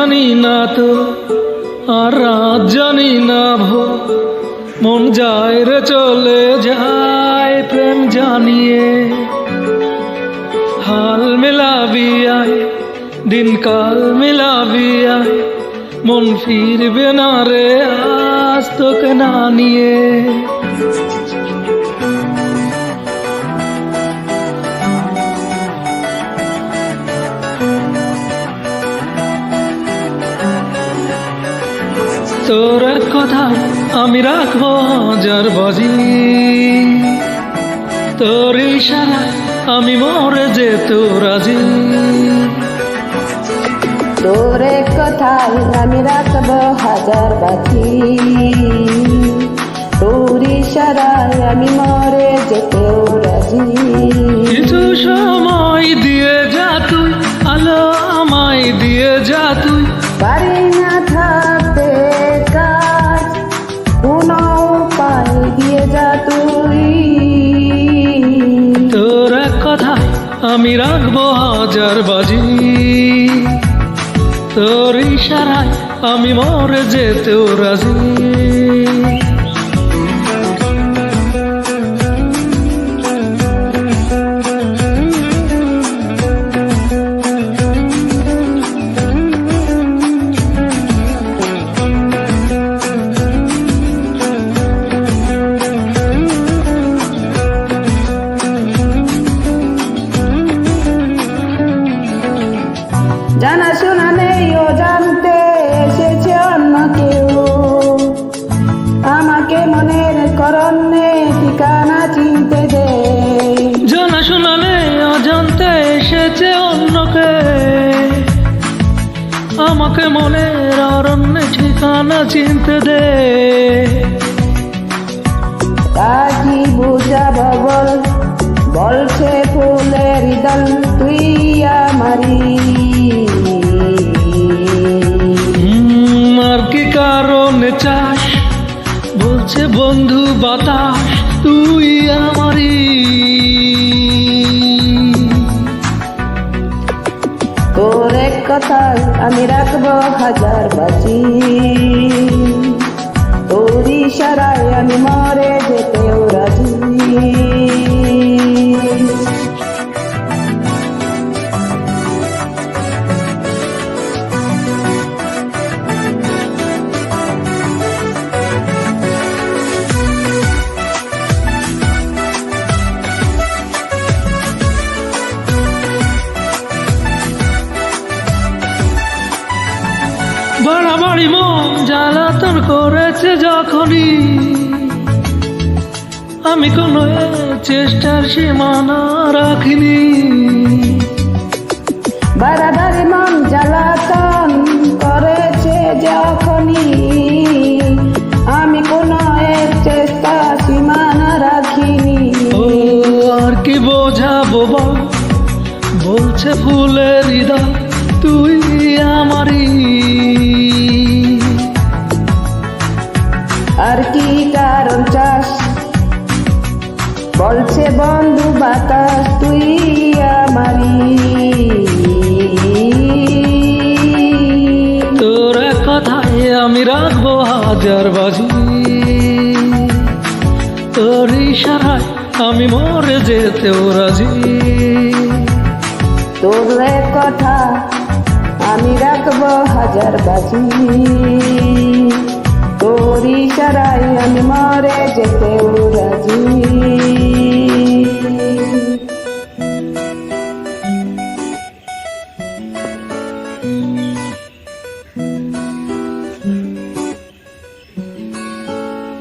জানি না তো আর রাত জানি না ভো, মন যায় রে চলে যায় প্রেম জানিয়ে। হাল মেলাবি আয়, দিন কাল মেলাবি আয়, মন ফিরবে না রে আজ তোকে না নিয়ে। তোর এক কথা আমি রাখবো হাজার বাজি, তোর ইশারায় আমি মরে যেতে রাজি। তোর এক কথায় আমি রাখবো হাজার বাজি, তোর ইশারায় আমি মরে যেতেও রাজি। কিছু সময় দিয়ে যা তুই, আলো আমায় দিয়ে যা তুই। পারি না থাকতে কাজ, কোনো উপায় দিয়ে যা তুই। তোর এক কথা আমি রাখবো হাজার বাজি, তোর ইশারায় আমি মরে যেতেও রাজি। জানা শোনা নেই ও জানতে এসেছে অন্য কেউ, আমাকে মনের করণে ঠিকানা চিনতে দে। জানা শোনা নেই অজান্তে এসেছে অন্যকে, আমাকে মনের অরণ্যে ঠিকানা চিনতে দে। তা কি বুঝাবো বল, বলছে ফুলের দল তুই আমারি। আর কি কারণে চাস, বলছে বন্ধু বাতাস তুই আমারি। তোর এক কথায় আমি রাখবো হাজার বাজি, তোর ইশারায় আমি মরে যেতেও রাজি। বাড়াবাড়ি মন জ্বালাতন করেছে যখনই, আমি কোনো চেষ্টার সীমানা রাখিনি। বাড়াবাড়ি মন জ্বালাতন করেছে যখনই, আমি কোনো এক চেষ্টা সীমানা রাখিনি। ও আর কি বোঝাবো বল, বলছে ফুলের হৃদয় তুই আমারি। আর কি কারণ চাস, বলছে বন্ধু বাতাস তুই আমারি। তোর এক কথায় আমি রাখবো হাজার বাজি, তোর ইশারায় আমি মরে যেতেও রাজি। তোর এক কথা আমি রাখবো হাজার বাজি, তোর ইশারায় আমি মরে যেতেও রাজি।